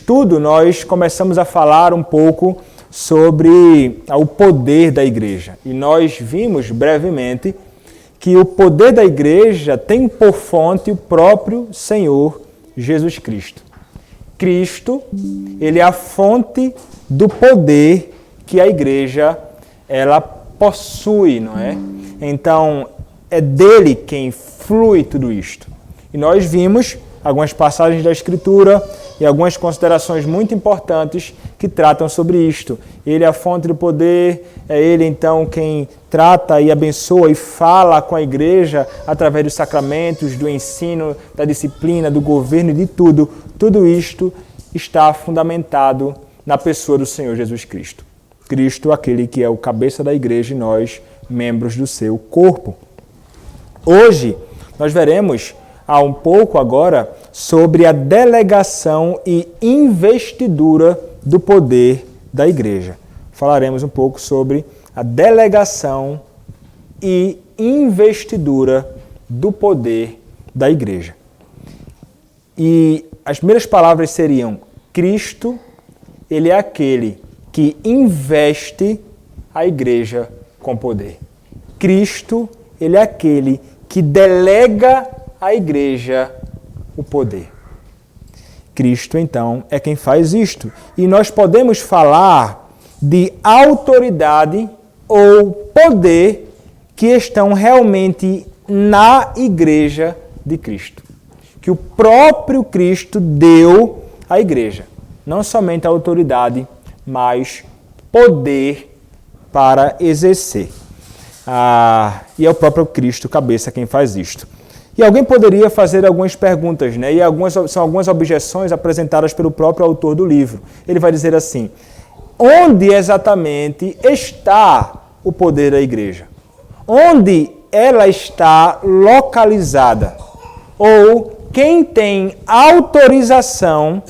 estudo, nós começamos a falar um pouco sobre o poder da igreja. E nós vimos brevemente que o poder da igreja tem por fonte o próprio Senhor Jesus Cristo. Cristo, ele é a fonte do poder que a igreja ela possui, não é? Então, é dele quem flui tudo isto. E nós vimos algumas passagens da Escritura e algumas considerações muito importantes que tratam sobre isto. Ele é a fonte do poder, é ele então quem trata e abençoa e fala com a igreja através dos sacramentos, do ensino, da disciplina, do governo e de tudo. Tudo isto está fundamentado na pessoa do Senhor Jesus Cristo. Cristo, aquele que é o cabeça da igreja e nós, membros do seu corpo. Hoje, nós veremos um pouco agora sobre a delegação e investidura do poder da igreja. Falaremos um pouco sobre a delegação e investidura do poder da igreja. E as primeiras palavras seriam: Cristo, ele é aquele que investe a igreja com poder. Cristo, ele é aquele que delega à igreja o poder. Cristo, então, é quem faz isto. E nós podemos falar de autoridade ou poder que estão realmente na igreja de Cristo. Que o próprio Cristo deu à igreja. Não somente a autoridade, mas poder para exercer. E é o próprio Cristo, cabeça, quem faz isto. E alguém poderia fazer algumas perguntas, né? E são algumas objeções apresentadas pelo próprio autor do livro. Ele vai dizer assim: onde exatamente está o poder da igreja? Onde ela está localizada? Ou quem tem autorização,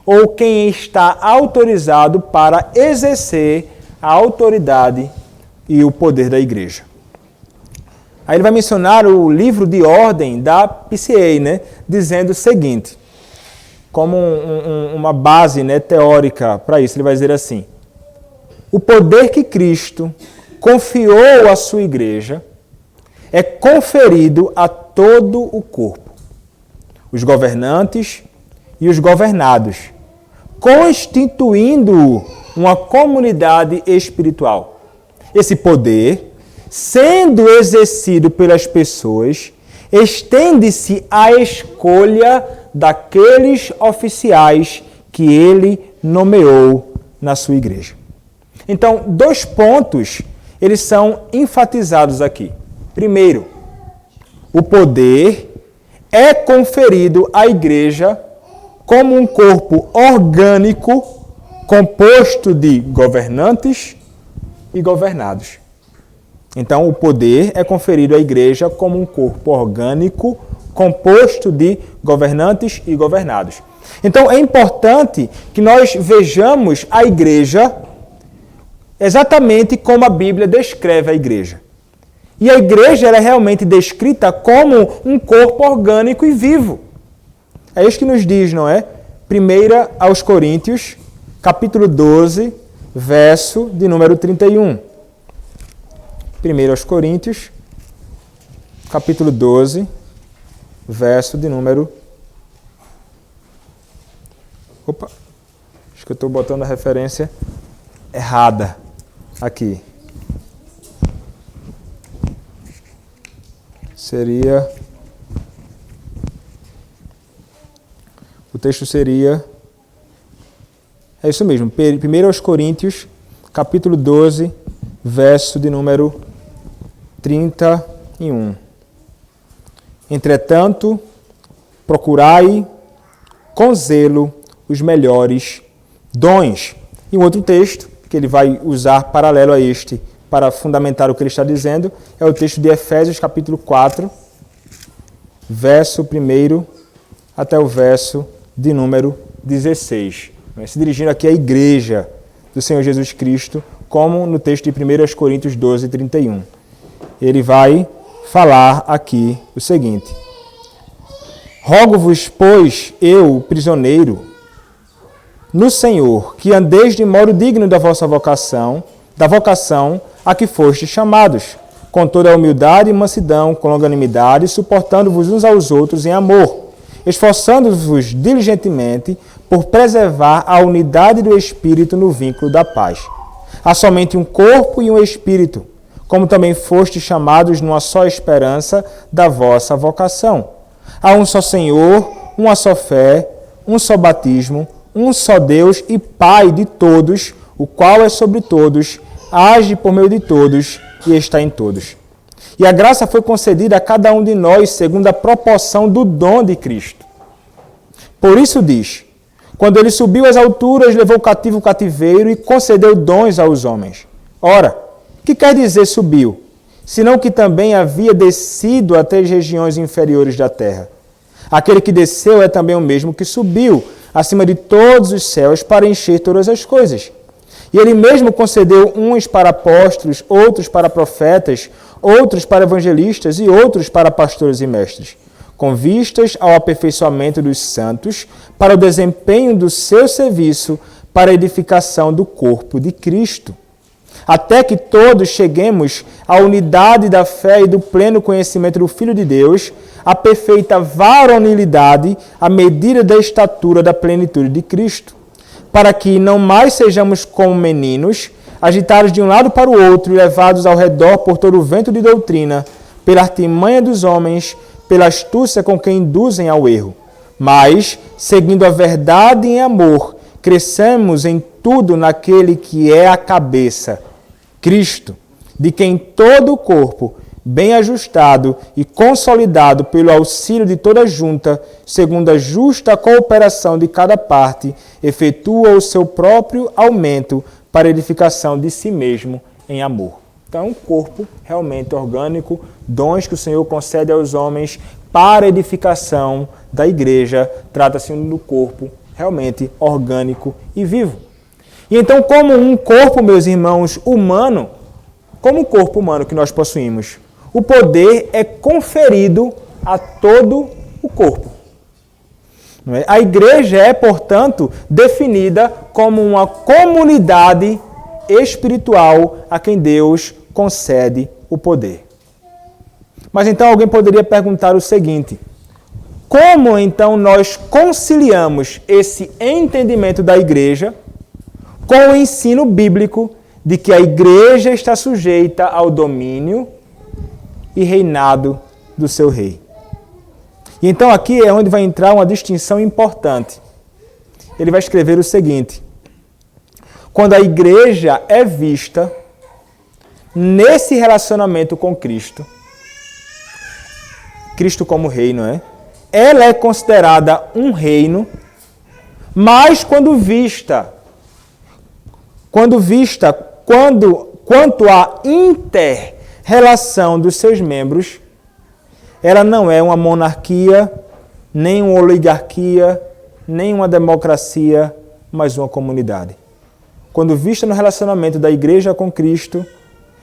ou quem está autorizado para exercer a autoridade e o poder da igreja? Aí ele vai mencionar o livro de ordem da PCA, né, dizendo o seguinte, como uma base, né, teórica para isso. Ele vai dizer assim: o poder que Cristo confiou à sua igreja é conferido a todo o corpo, os governantes e os governados, constituindo uma comunidade espiritual. Esse poder, sendo exercido pelas pessoas, estende-se à escolha daqueles oficiais que ele nomeou na sua igreja. Então, 2 pontos, eles são enfatizados aqui. Primeiro, o poder é conferido à igreja como um corpo orgânico composto de governantes e governados. Então, o poder é conferido à igreja como um corpo orgânico composto de governantes e governados. Então, é importante que nós vejamos a igreja exatamente como a Bíblia descreve a igreja. E a igreja ela é realmente descrita como um corpo orgânico e vivo. É isso que nos diz, não é? 1 aos Coríntios, capítulo 12, verso de número 31. 1 aos Coríntios, capítulo 12, verso de número... Opa, acho que eu estou botando a referência errada aqui. Seria... O texto seria... É isso mesmo, 1 aos Coríntios, capítulo 12, verso de número 31. Entretanto, procurai com zelo os melhores dons. E um outro texto, que ele vai usar paralelo a este, para fundamentar o que ele está dizendo, é o texto de Efésios, capítulo 4, verso 1 até o verso de número 16. Se dirigindo aqui à igreja do Senhor Jesus Cristo, como no texto de 1 Coríntios 12, 31. Ele vai falar aqui o seguinte: rogo-vos, pois, eu, prisioneiro, no Senhor, que andeis de modo digno da vossa vocação, a que fostes chamados, com toda a humildade e mansidão, com longanimidade, suportando-vos uns aos outros em amor, esforçando-vos diligentemente por preservar a unidade do Espírito no vínculo da paz. Há somente um corpo e um Espírito, como também fostes chamados numa só esperança da vossa vocação. Há um só Senhor, uma só fé, um só batismo, um só Deus e Pai de todos, o qual é sobre todos, age por meio de todos e está em todos. E a graça foi concedida a cada um de nós segundo a proporção do dom de Cristo. Por isso diz, quando ele subiu às alturas, levou cativo o cativeiro e concedeu dons aos homens. Ora, que quer dizer subiu? Senão que também havia descido até as regiões inferiores da terra. Aquele que desceu é também o mesmo que subiu acima de todos os céus para encher todas as coisas. E ele mesmo concedeu uns para apóstolos, outros para profetas, outros para evangelistas e outros para pastores e mestres, com vistas ao aperfeiçoamento dos santos, para o desempenho do seu serviço, para a edificação do corpo de Cristo, até que todos cheguemos à unidade da fé e do pleno conhecimento do Filho de Deus, à perfeita varonilidade, à medida da estatura da plenitude de Cristo, para que não mais sejamos como meninos, agitados de um lado para o outro e levados ao redor por todo o vento de doutrina, pela artimanha dos homens, pela astúcia com que induzem ao erro. Mas, seguindo a verdade em amor, crescemos em tudo naquele que é a cabeça, Cristo, de quem todo o corpo, bem ajustado e consolidado pelo auxílio de toda junta, segundo a justa cooperação de cada parte, efetua o seu próprio aumento para a edificação de si mesmo em amor. Então, é um corpo realmente orgânico, dons que o Senhor concede aos homens para a edificação da igreja. Trata-se do corpo realmente orgânico e vivo. E então, como um corpo, meus irmãos, humano, como um corpo humano que nós possuímos, o poder é conferido a todo o corpo. A igreja é, portanto, definida como uma comunidade espiritual a quem Deus concede o poder. Mas então alguém poderia perguntar o seguinte: como então nós conciliamos esse entendimento da igreja com o ensino bíblico de que a igreja está sujeita ao domínio e reinado do seu rei? E então aqui é onde vai entrar uma distinção importante. Ele vai escrever o seguinte: quando a igreja é vista nesse relacionamento com Cristo, Cristo como rei, não é? Ela é considerada um reino, mas quanto à inter-relação dos seus membros, ela não é uma monarquia, nem uma oligarquia, nem uma democracia, mas uma comunidade. Quando vista no relacionamento da igreja com Cristo,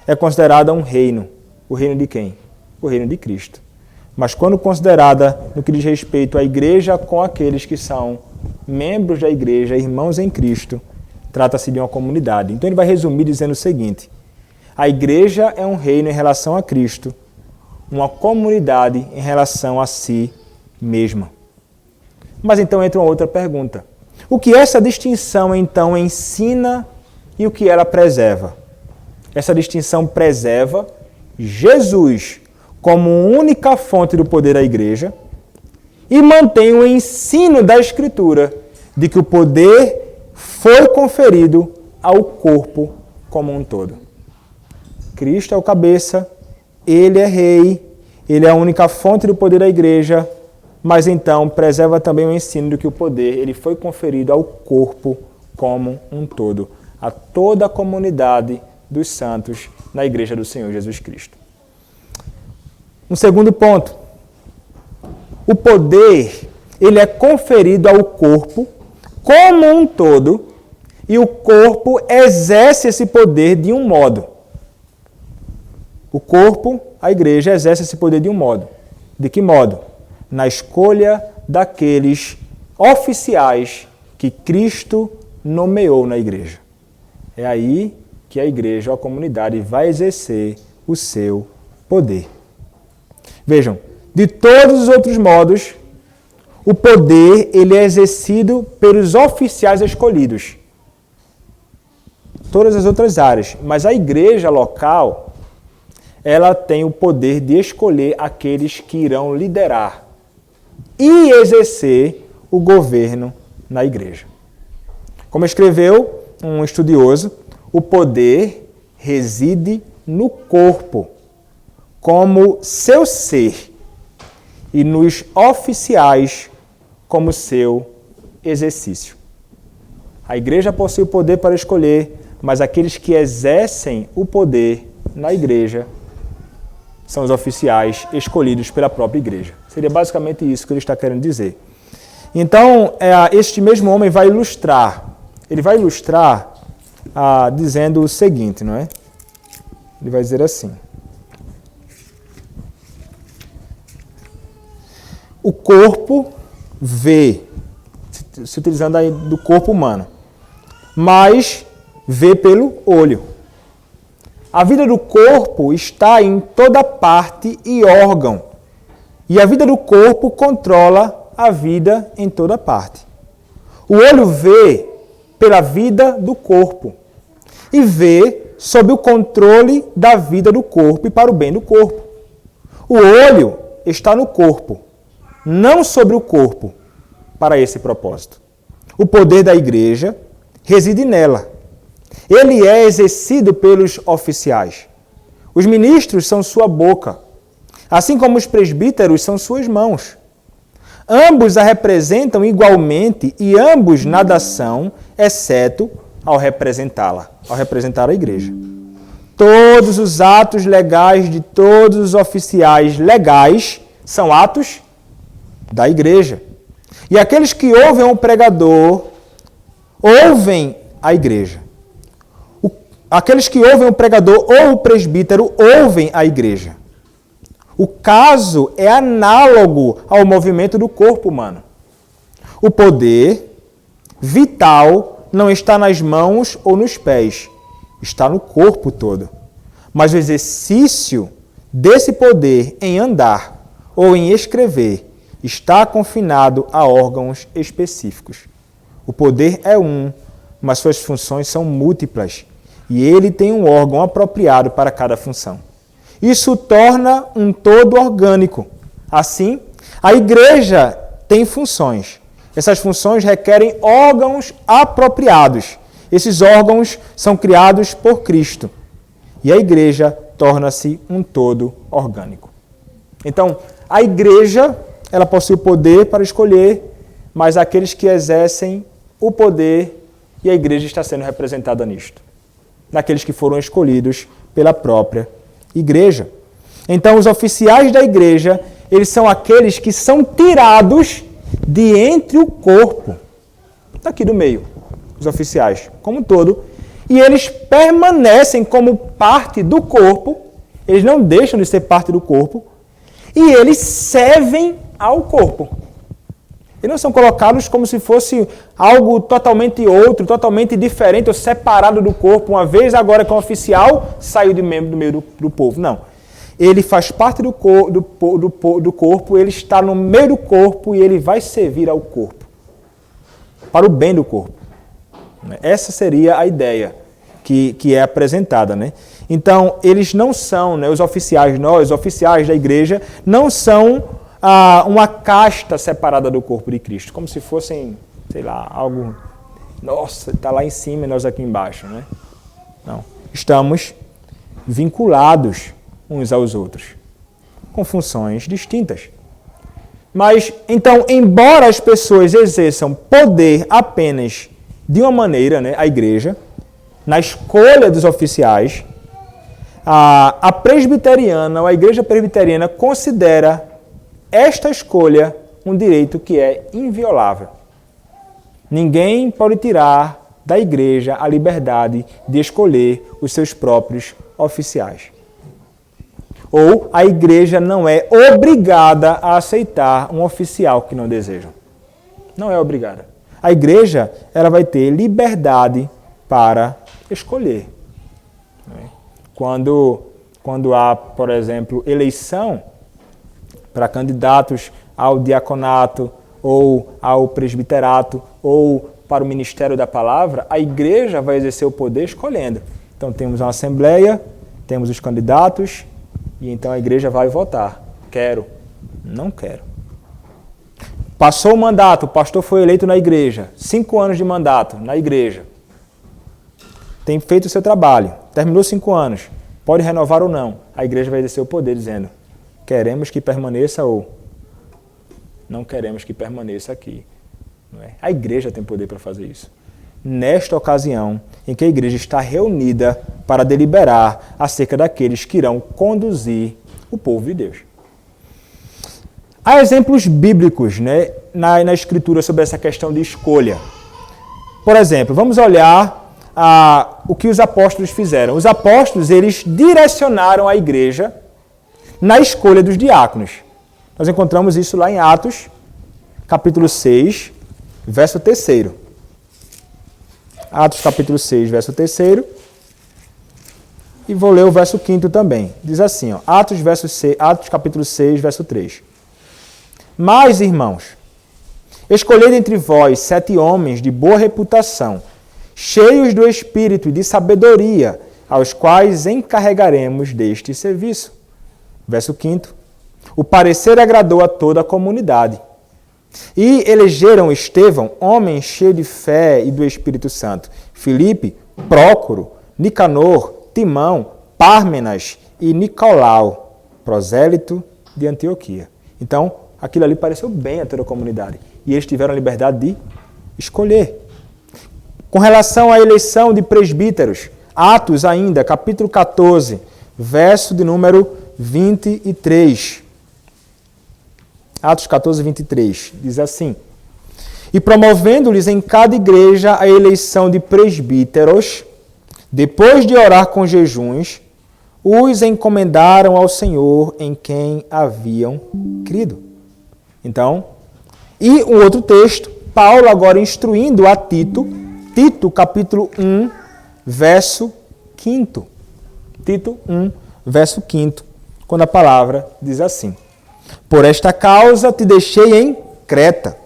é considerada um reino. O reino de quem? O reino de Cristo. Mas quando considerada no que diz respeito à igreja com aqueles que são membros da igreja, irmãos em Cristo, trata-se de uma comunidade. Então ele vai resumir dizendo o seguinte: a igreja é um reino em relação a Cristo, uma comunidade em relação a si mesma. Mas então entra uma outra pergunta. O que essa distinção então ensina e o que ela preserva? Essa distinção preserva Jesus como única fonte do poder da igreja e mantém o ensino da Escritura de que o poder foi conferido ao corpo como um todo. Cristo é o cabeça, ele é rei, ele é a única fonte do poder da igreja, mas então preserva também o ensino de que o poder ele foi conferido ao corpo como um todo, a toda a comunidade dos santos na igreja do Senhor Jesus Cristo. Um segundo ponto. O poder ele é conferido ao corpo como um todo e o corpo exerce esse poder de um modo. O corpo, a igreja, exerce esse poder de um modo. De que modo? Na escolha daqueles oficiais que Cristo nomeou na igreja. É aí que a igreja ou a comunidade vai exercer o seu poder. Vejam, de todos os outros modos, o poder ele é exercido pelos oficiais escolhidos. Todas as outras áreas. Mas a igreja local, ela tem o poder de escolher aqueles que irão liderar e exercer o governo na igreja. Como escreveu um estudioso, o poder reside no corpo, como seu ser, e nos oficiais, como seu exercício. A igreja possui o poder para escolher, mas aqueles que exercem o poder na igreja são os oficiais escolhidos pela própria igreja. Seria basicamente isso que ele está querendo dizer. Então, este mesmo homem vai ilustrar. Ele vai ilustrar dizendo o seguinte, não é? Ele vai dizer assim. O corpo vê, se utilizando aí do corpo humano, mas vê pelo olho. A vida do corpo está em toda parte e órgão. E a vida do corpo controla a vida em toda parte. O olho vê pela vida do corpo e vê sob o controle da vida do corpo e para o bem do corpo. O olho está no corpo, não sobre o corpo, para esse propósito. O poder da igreja reside nela. Ele é exercido pelos oficiais. Os ministros são sua boca, assim como os presbíteros são suas mãos. Ambos a representam igualmente e ambos nada são, exceto ao representá-la, ao representar a igreja. Todos os atos legais de todos os oficiais legais são atos da igreja. E aqueles que ouvem o pregador, ouvem a igreja. Aqueles que ouvem o pregador ou o presbítero, ouvem a igreja. O caso é análogo ao movimento do corpo humano. O poder vital não está nas mãos ou nos pés, está no corpo todo. Mas o exercício desse poder em andar ou em escrever está confinado a órgãos específicos. O poder é um, mas suas funções são múltiplas, e ele tem um órgão apropriado para cada função. Isso torna um todo orgânico. Assim, a igreja tem funções. Essas funções requerem órgãos apropriados. Esses órgãos são criados por Cristo. E a igreja torna-se um todo orgânico. Então, a igreja, ela possui o poder para escolher, mas aqueles que exercem o poder, e a igreja está sendo representada nisto, naqueles que foram escolhidos pela própria igreja. Então, os oficiais da igreja, eles são aqueles que são tirados de entre o corpo, daqui do meio, os oficiais, como um todo, e eles permanecem como parte do corpo, eles não deixam de ser parte do corpo, e eles servem ao corpo. Eles não são colocados como se fosse algo totalmente outro, totalmente diferente ou separado do corpo, uma vez agora que um oficial saiu do meio do povo. Não. Ele faz parte do corpo, ele está no meio do corpo e ele vai servir ao corpo, para o bem do corpo. Essa seria a ideia que é apresentada, né? Então, eles não são, né, os oficiais, nós, oficiais da igreja, não são uma casta separada do corpo de Cristo, como se fossem, sei lá, algo, nossa, está lá em cima e nós aqui embaixo, né? Não. Estamos vinculados uns aos outros, com funções distintas. Mas, então, embora as pessoas exerçam poder apenas de uma maneira, né, a igreja, na escolha dos oficiais, a presbiteriana, ou a igreja presbiteriana, considera esta escolha um direito que é inviolável. Ninguém pode tirar da igreja a liberdade de escolher os seus próprios oficiais. Ou a igreja não é obrigada a aceitar um oficial que não desejam. Não é obrigada. a igreja ela vai ter liberdade para escolher. Quando há, por exemplo, eleição para candidatos ao diaconato ou ao presbiterato ou para o ministério da palavra, a igreja vai exercer o poder escolhendo. Então temos uma assembleia, temos os candidatos e então a igreja vai votar. Quero, não quero. Passou o mandato, o pastor foi eleito na igreja, 5 anos de mandato na igreja. Tem feito o seu trabalho, terminou 5 anos, pode renovar ou não. A igreja vai exercer o poder dizendo, queremos que permaneça ou não queremos que permaneça aqui. Não é? A igreja tem poder para fazer isso. Nesta ocasião em que a igreja está reunida para deliberar acerca daqueles que irão conduzir o povo de Deus. Há exemplos bíblicos, né, na Escritura sobre essa questão de escolha. Por exemplo, vamos olhar o que os apóstolos fizeram. Os apóstolos, eles direcionaram a igreja na escolha dos diáconos. Nós encontramos isso lá em Atos, capítulo 6, verso 3. Atos, capítulo 6, verso 3. E vou ler o verso 5 também. Diz assim, ó, Atos, capítulo 6, verso 3. Mas, irmãos, escolhei dentre vós 7 homens de boa reputação, cheios do Espírito e de sabedoria, aos quais encarregaremos deste serviço. Verso 5. O parecer agradou a toda a comunidade. E elegeram Estevão, homem cheio de fé e do Espírito Santo, Filipe, Prócoro, Nicanor, Timão, Pármenas e Nicolau, prosélito de Antioquia. Então, aquilo ali pareceu bem a toda a comunidade. E eles tiveram a liberdade de escolher. Com relação à eleição de presbíteros, Atos ainda, capítulo 14, verso de número 23. Atos 14, 23, diz assim, e promovendo-lhes em cada igreja a eleição de presbíteros, depois de orar com jejuns, os encomendaram ao Senhor em quem haviam crido. Então, e um outro texto, Paulo agora instruindo a Tito, capítulo 1, verso 5. Tito 1, verso 5, quando a palavra diz assim, por esta causa te deixei em Creta,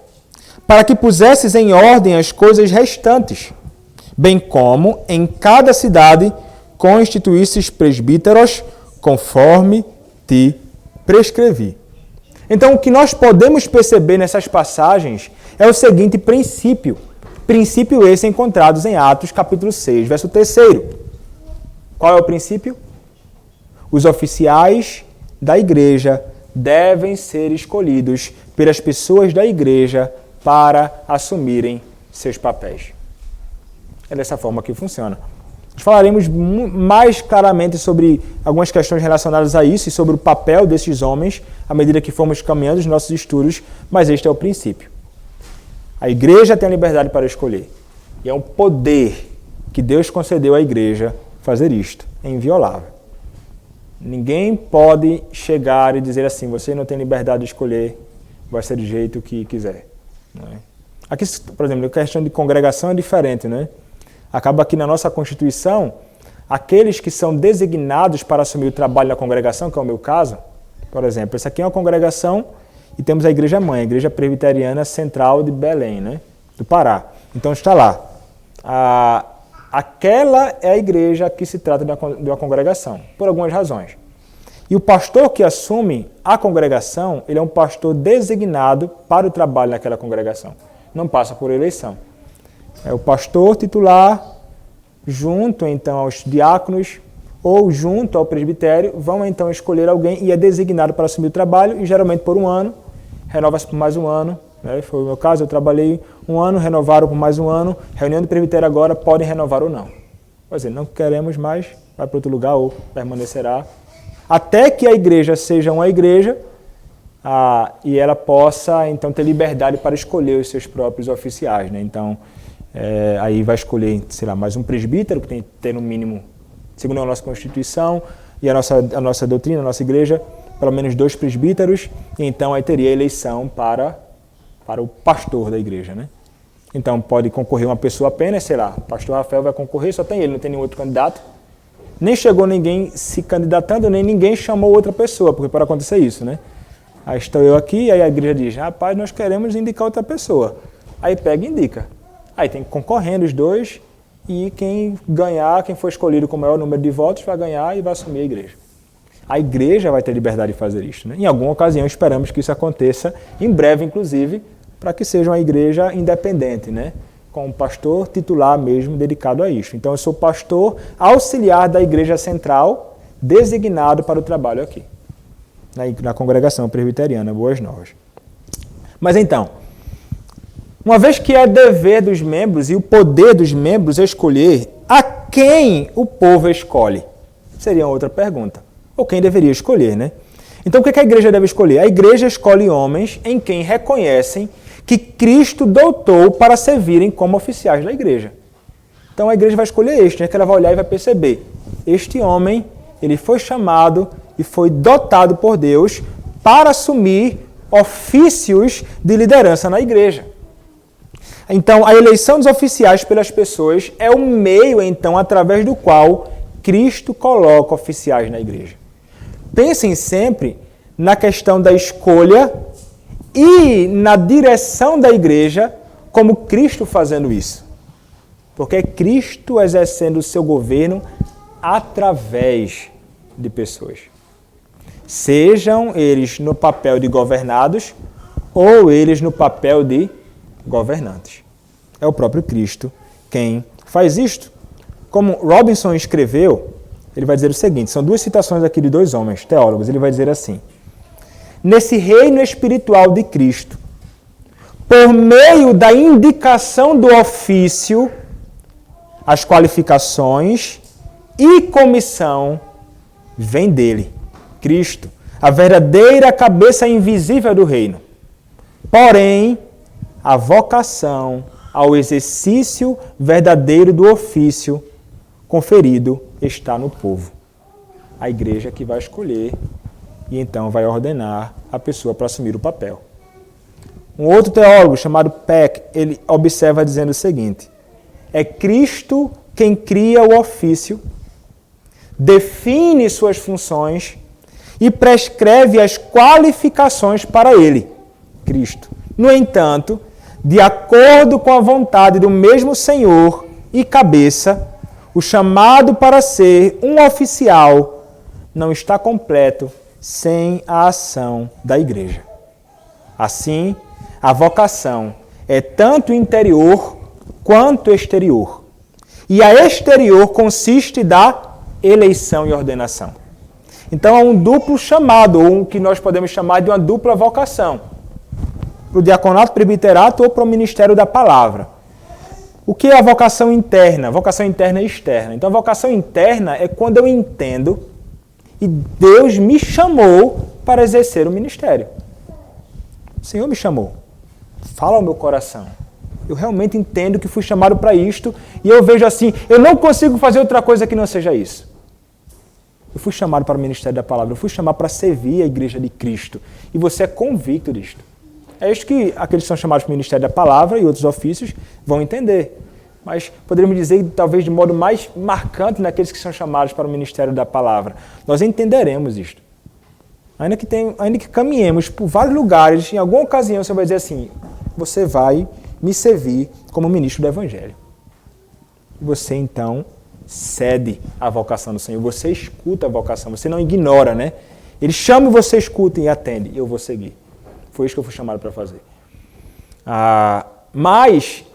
para que pusesses em ordem as coisas restantes, bem como em cada cidade constituísses presbíteros, conforme te prescrevi. Então, o que nós podemos perceber nessas passagens é o seguinte princípio. Princípio esse encontrados em Atos, capítulo 6, verso 3. Qual é o princípio? Os oficiais da igreja devem ser escolhidos pelas pessoas da igreja para assumirem seus papéis. É dessa forma que funciona. Nós falaremos mais claramente sobre algumas questões relacionadas a isso e sobre o papel desses homens à medida que formos caminhando os nossos estudos, mas este é o princípio. A igreja tem a liberdade para escolher. E é um poder que Deus concedeu à igreja fazer isto. É inviolável. Ninguém pode chegar e dizer assim, você não tem liberdade de escolher, vai ser do jeito que quiser. Não é? Aqui, por exemplo, a questão de congregação é diferente, né? Acaba que na nossa Constituição, aqueles que são designados para assumir o trabalho na congregação, que é o meu caso, por exemplo, essa aqui é uma congregação e temos a Igreja Mãe, a Igreja Presbiteriana Central de Belém, né? Do Pará. Então está lá. Aquela é a igreja que se trata de uma congregação, por algumas razões. E o pastor que assume a congregação, ele é um pastor designado para o trabalho naquela congregação. Não passa por eleição. É o pastor titular, junto então aos diáconos ou junto ao presbitério, vão então escolher alguém e é designado para assumir o trabalho, e geralmente por um ano, renova-se por mais um ano. Foi o meu caso, eu trabalhei um ano, renovaram por mais um ano, reunião do presbitério agora, podem renovar ou não. Quer dizer, não queremos mais, vai para outro lugar ou permanecerá. Até que a igreja seja uma igreja e ela possa então ter liberdade para escolher os seus próprios oficiais. Né? Então, aí vai escolher, sei lá, mais um presbítero, que tem que ter no mínimo, segundo a nossa Constituição e a nossa doutrina, a nossa igreja, pelo menos 2 presbíteros, e então aí teria a eleição para o pastor da igreja, né? Então pode concorrer uma pessoa apenas, sei lá, o pastor Rafael vai concorrer, só tem ele, não tem nenhum outro candidato. Nem chegou ninguém se candidatando, nem ninguém chamou outra pessoa, porque pode acontecer isso, né? Aí estou eu aqui, aí a igreja diz, rapaz, nós queremos indicar outra pessoa. Aí pega e indica. Aí tem concorrendo os dois, e quem ganhar, quem for escolhido com o maior número de votos, vai ganhar e vai assumir a igreja. A igreja vai ter liberdade de fazer isso, né? Em alguma ocasião esperamos que isso aconteça, em breve inclusive, para que seja uma igreja independente, né? Com um pastor titular mesmo dedicado a isso. Então eu sou pastor auxiliar da igreja central, designado para o trabalho aqui, na congregação presbiteriana Boas Novas. Mas então, uma vez que é dever dos membros e o poder dos membros escolher a quem o povo escolhe, seria outra pergunta. Ou quem deveria escolher, né? Então o que a igreja deve escolher? A igreja escolhe homens em quem reconhecem que Cristo doutou para servirem como oficiais da igreja. Então a igreja vai escolher este, né? Que ela vai olhar e vai perceber. Este homem, ele foi chamado e foi dotado por Deus para assumir ofícios de liderança na igreja. Então, a eleição dos oficiais pelas pessoas é o meio, então, através do qual Cristo coloca oficiais na igreja. Pensem sempre na questão da escolha e na direção da igreja como Cristo fazendo isso. Porque é Cristo exercendo o seu governo através de pessoas. Sejam eles no papel de governados ou eles no papel de governantes. É o próprio Cristo quem faz isto. Como Robinson escreveu, ele vai dizer o seguinte, são duas citações aqui de dois homens, teólogos, ele vai dizer assim, nesse reino espiritual de Cristo, por meio da indicação do ofício, as qualificações e comissão vem dele, Cristo, a verdadeira cabeça invisível do reino. Porém, a vocação ao exercício verdadeiro do ofício conferido está no povo. A igreja que vai escolher e então vai ordenar a pessoa para assumir o papel. Um outro teólogo chamado Peck, ele observa dizendo o seguinte, é Cristo quem cria o ofício, define suas funções e prescreve as qualificações para ele, Cristo. No entanto, de acordo com a vontade do mesmo Senhor e cabeça, o chamado para ser um oficial não está completo sem a ação da igreja. Assim, a vocação é tanto interior quanto exterior. E a exterior consiste da eleição e ordenação. Então, há um duplo chamado, ou um que nós podemos chamar de uma dupla vocação. Para o diaconato, presbiterato ou para o ministério da palavra. O que é a vocação interna? A vocação interna e externa. Então, a vocação interna é quando eu entendo e Deus me chamou para exercer o ministério. O Senhor me chamou. Fala ao meu coração. Eu realmente entendo que fui chamado para isto e eu vejo assim, eu não consigo fazer outra coisa que não seja isso. Eu fui chamado para o ministério da palavra, eu fui chamado para servir a igreja de Cristo. E você é convicto disto. É isso que aqueles que são chamados para o ministério da palavra e outros ofícios vão entender. Mas poderíamos dizer, talvez de modo mais marcante, naqueles que são chamados para o ministério da palavra. Nós entenderemos isto. Ainda que caminhemos por vários lugares, em alguma ocasião você vai dizer assim, você vai me servir como ministro do Evangelho. E você então cede à vocação do Senhor, você escuta a vocação, você não ignora, né? Ele chama e você escuta e atende, e eu vou seguir. Foi isso que eu fui chamado para fazer. Mas,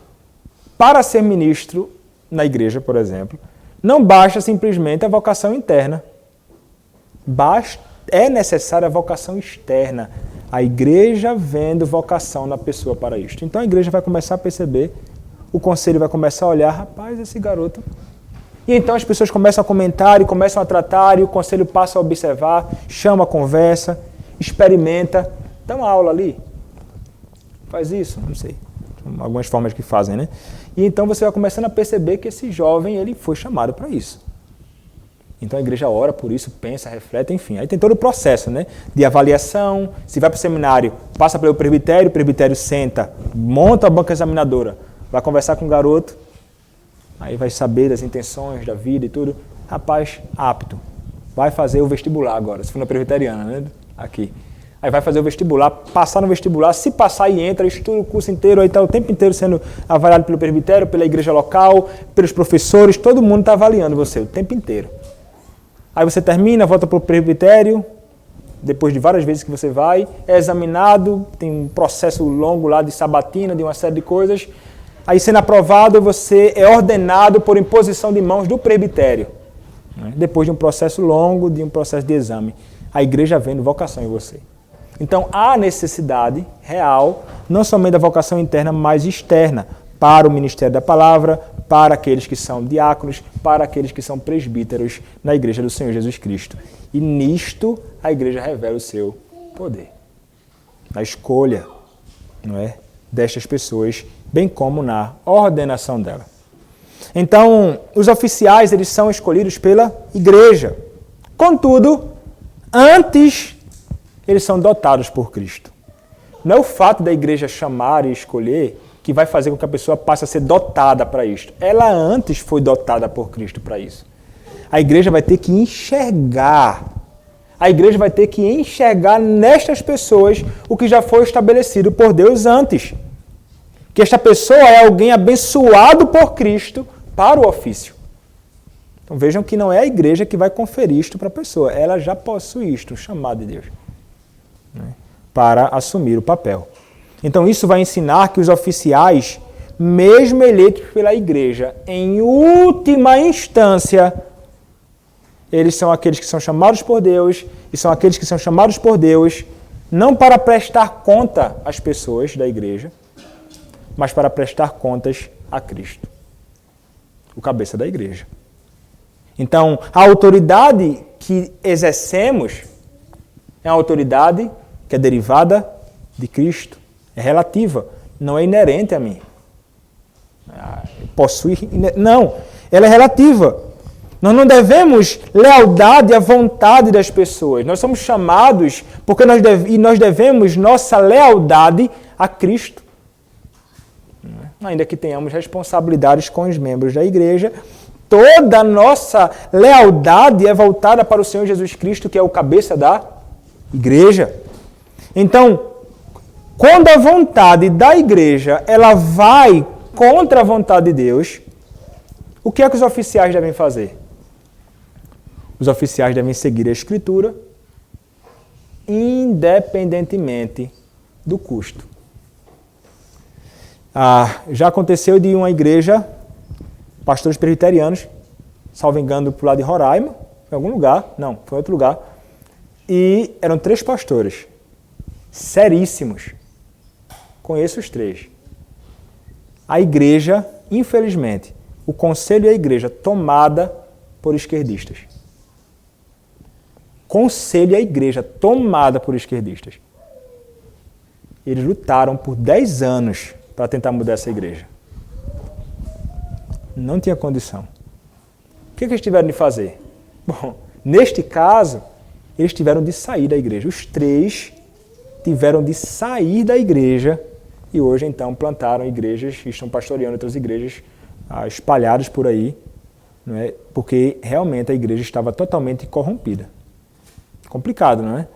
para ser ministro na igreja, por exemplo, não basta simplesmente a vocação interna. É necessária a vocação externa. A igreja vendo vocação na pessoa para isto. Então a igreja vai começar a perceber, o conselho vai começar a olhar, rapaz, esse garoto. E então as pessoas começam a comentar e começam a tratar, e o conselho passa a observar, chama a conversa, experimenta. Dá uma aula ali, faz isso, não sei, algumas formas que fazem, né? E então você vai começando a perceber que esse jovem, ele foi chamado para isso. Então a igreja ora por isso, pensa, reflete, enfim. Aí tem todo o processo, né? De avaliação, se vai para o seminário, passa pelo presbitério, o presbitério senta, monta a banca examinadora. vai conversar com o garoto, aí vai saber das intenções, da vida e tudo. Rapaz, apto, vai fazer o vestibular agora, se for na presbiteriana, né? Aqui. Aí vai fazer o vestibular, passar no vestibular, se passar e entra, estuda o curso inteiro, aí está o tempo inteiro sendo avaliado pelo presbitério, pela igreja local, pelos professores, todo mundo está avaliando você o tempo inteiro. Aí você termina, volta para o presbitério, depois de várias vezes que você vai, é examinado, tem um processo longo lá de sabatina, de uma série de coisas. Aí sendo aprovado, você é ordenado por imposição de mãos do presbitério. Depois de um processo longo, de um processo de exame. A igreja vendo vocação em você. Então há necessidade real, não somente da vocação interna, mas externa, para o ministério da palavra, para aqueles que são diáconos, para aqueles que são presbíteros na igreja do Senhor Jesus Cristo. E nisto a igreja revela o seu poder. Na escolha, não é, destas pessoas, bem como na ordenação dela. Então, os oficiais, eles são escolhidos pela igreja. Contudo, antes, eles são dotados por Cristo. Não é o fato da igreja chamar e escolher que vai fazer com que a pessoa passe a ser dotada para isto. Ela antes foi dotada por Cristo para isso. A igreja vai ter que enxergar. A igreja vai ter que enxergar nestas pessoas o que já foi estabelecido por Deus antes. Que esta pessoa é alguém abençoado por Cristo para o ofício. Então vejam que não é a igreja que vai conferir isto para a pessoa. Ela já possui isto, um chamado de Deus, né, para assumir o papel. Então isso vai ensinar que os oficiais, mesmo eleitos pela igreja, em última instância, eles são aqueles que são chamados por Deus, e são aqueles que são chamados por Deus não para prestar conta às pessoas da igreja, mas para prestar contas a Cristo, o cabeça da igreja. Então, a autoridade que exercemos é uma autoridade que é derivada de Cristo, é relativa, não é inerente a mim. Não, ela é relativa. Nós não devemos lealdade à vontade das pessoas. Nós somos chamados porque nós devemos nossa lealdade a Cristo. Ainda que tenhamos responsabilidades com os membros da igreja, toda a nossa lealdade é voltada para o Senhor Jesus Cristo, que é o cabeça da igreja. Então, quando a vontade da igreja ela vai contra a vontade de Deus, o que é que os oficiais devem fazer? Os oficiais devem seguir a Escritura, independentemente do custo. Já aconteceu de uma igreja, pastores presbiterianos, salvo engano, para o lado de Roraima, em algum lugar, não, foi em outro lugar, e eram 3 pastores, seríssimos. Conheço os 3. A igreja, infelizmente, o conselho e a igreja tomada por esquerdistas. Conselho e a igreja tomada por esquerdistas. Eles lutaram por 10 anos para tentar mudar essa igreja. Não tinha condição. O que eles tiveram de fazer? Bom, neste caso, eles tiveram de sair da igreja. Os 3 tiveram de sair da igreja e hoje, então, plantaram igrejas e estão pastoreando outras igrejas espalhadas por aí, não é? Porque realmente a igreja estava totalmente corrompida. Complicado, não é?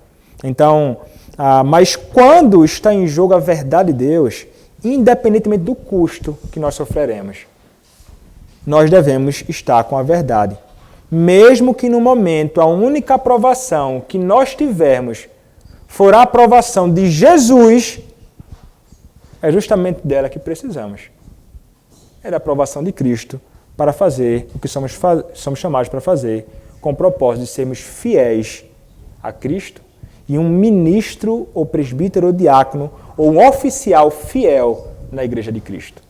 Então, mas quando está em jogo a verdade de Deus, independentemente do custo que nós sofreremos, nós devemos estar com a verdade. Mesmo que no momento a única aprovação que nós tivermos for a aprovação de Jesus, é justamente dela que precisamos. É da aprovação de Cristo para fazer o que somos chamados para fazer, com o propósito de sermos fiéis a Cristo e um ministro ou presbítero ou diácono ou um oficial fiel na igreja de Cristo.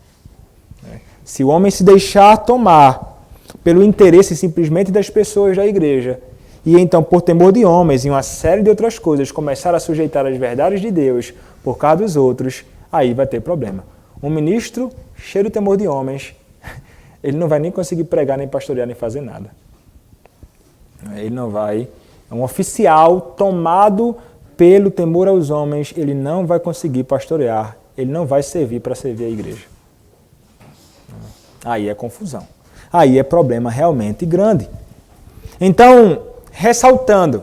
Se o homem se deixar tomar pelo interesse simplesmente das pessoas da igreja e então por temor de homens e uma série de outras coisas começar a sujeitar as verdades de Deus por causa dos outros, aí vai ter problema. Um ministro cheio de temor de homens, ele não vai nem conseguir pregar, nem pastorear, nem fazer nada. Ele não vai... Um oficial tomado pelo temor aos homens, ele não vai conseguir pastorear, ele não vai servir para servir a igreja. Aí é confusão. Aí é problema realmente grande. Então, ressaltando,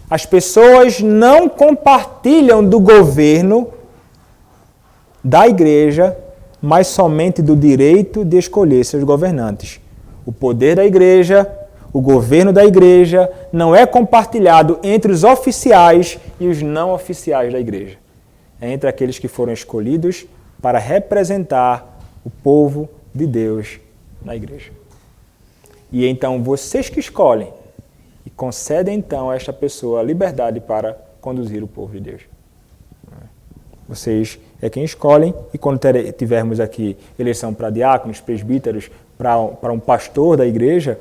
as pessoas não compartilham do governo da igreja, mas somente do direito de escolher seus governantes. O poder da igreja, o governo da igreja, não é compartilhado entre os oficiais e os não oficiais da igreja. É entre aqueles que foram escolhidos para representar o povo de Deus na igreja. E então vocês que escolhem e concedem então a esta pessoa a liberdade para conduzir o povo de Deus. Vocês é quem escolhem, e quando tivermos aqui eleição para diáconos, presbíteros, para um pastor da igreja,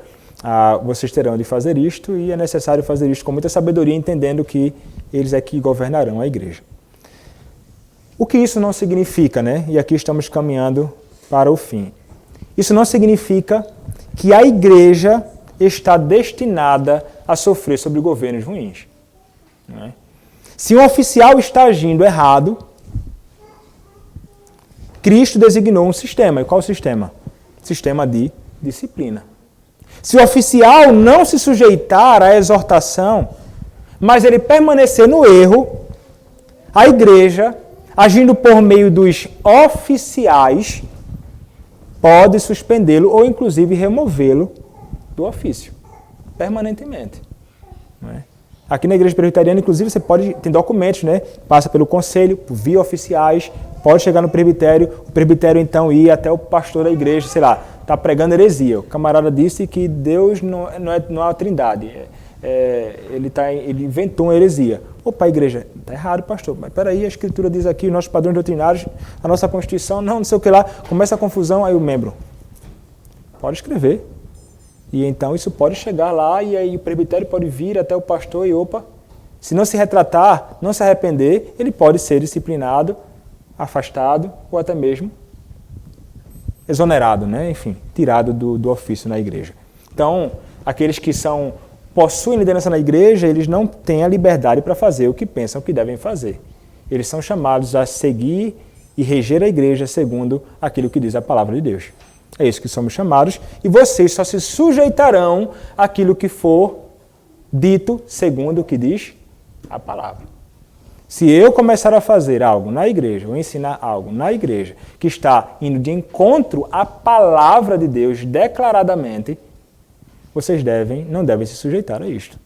vocês terão de fazer isto, e é necessário fazer isto com muita sabedoria, entendendo que eles é que governarão a igreja. O que isso não significa, né? E aqui estamos caminhando para o fim. Isso não significa que a igreja está destinada a sofrer sobre governos ruins. Né? Se um oficial está agindo errado, Cristo designou um sistema. E qual o sistema? Sistema de disciplina. Se o oficial não se sujeitar à exortação, mas ele permanecer no erro, a igreja, agindo por meio dos oficiais, pode suspendê-lo ou inclusive removê-lo do ofício, permanentemente. Né? Aqui na igreja presbiteriana, inclusive, você tem documentos, né? Passa pelo conselho, via oficiais, pode chegar no presbitério, o presbitério então ir até o pastor da igreja, sei lá, está pregando heresia. O camarada disse que Deus não é a trindade, ele inventou uma heresia. Opa, a igreja, está errado, pastor, mas peraí, a escritura diz aqui, os nossos padrões doutrinários, a nossa Constituição, não sei o que lá, começa a confusão, aí o membro pode escrever. E então isso pode chegar lá e aí o presbitério pode vir até o pastor e opa, se não se retratar, não se arrepender, ele pode ser disciplinado, afastado ou até mesmo exonerado, né? Enfim, tirado do ofício na igreja. Então, aqueles que possuem liderança na igreja, eles não têm a liberdade para fazer o que pensam que devem fazer. Eles são chamados a seguir e reger a igreja segundo aquilo que diz a palavra de Deus. É isso que somos chamados, e vocês só se sujeitarão àquilo que for dito segundo o que diz a palavra. Se eu começar a fazer algo na igreja, ou ensinar algo na igreja, que está indo de encontro à palavra de Deus declaradamente, vocês não devem se sujeitar a isto.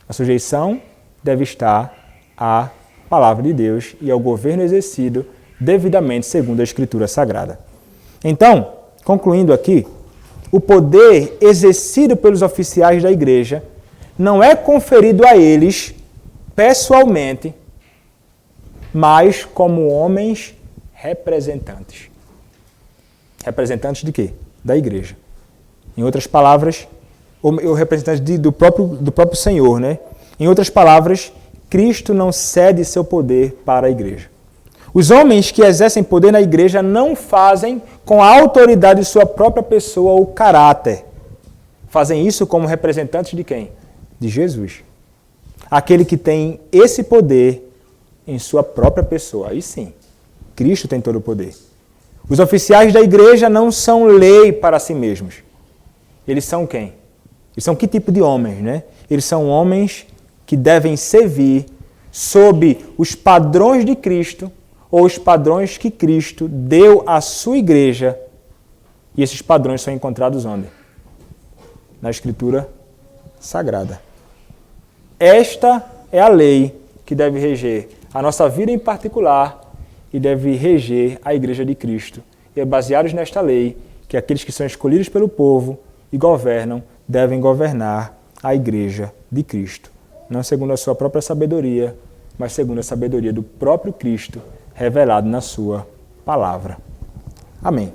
A sujeição deve estar à palavra de Deus e ao governo exercido devidamente segundo a Escritura Sagrada. Então, concluindo aqui, o poder exercido pelos oficiais da igreja não é conferido a eles pessoalmente, mas como homens representantes. Representantes de quê? Da igreja. Em outras palavras, ou representantes do próprio Senhor, né? Em outras palavras, Cristo não cede seu poder para a igreja. Os homens que exercem poder na igreja não fazem com a autoridade de sua própria pessoa ou caráter. Fazem isso como representantes de quem? De Jesus. Aquele que tem esse poder em sua própria pessoa. Aí sim, Cristo tem todo o poder. Os oficiais da igreja não são lei para si mesmos. Eles são quem? Eles são que tipo de homens, né? Eles são homens que devem servir sob os padrões de Cristo, ou os padrões que Cristo deu à sua igreja. E esses padrões são encontrados onde? Na Escritura Sagrada. Esta é a lei que deve reger a nossa vida em particular e deve reger a igreja de Cristo. E é baseados nesta lei que aqueles que são escolhidos pelo povo e governam devem governar a igreja de Cristo. Não segundo a sua própria sabedoria, mas segundo a sabedoria do próprio Cristo, revelado na sua palavra. Amém.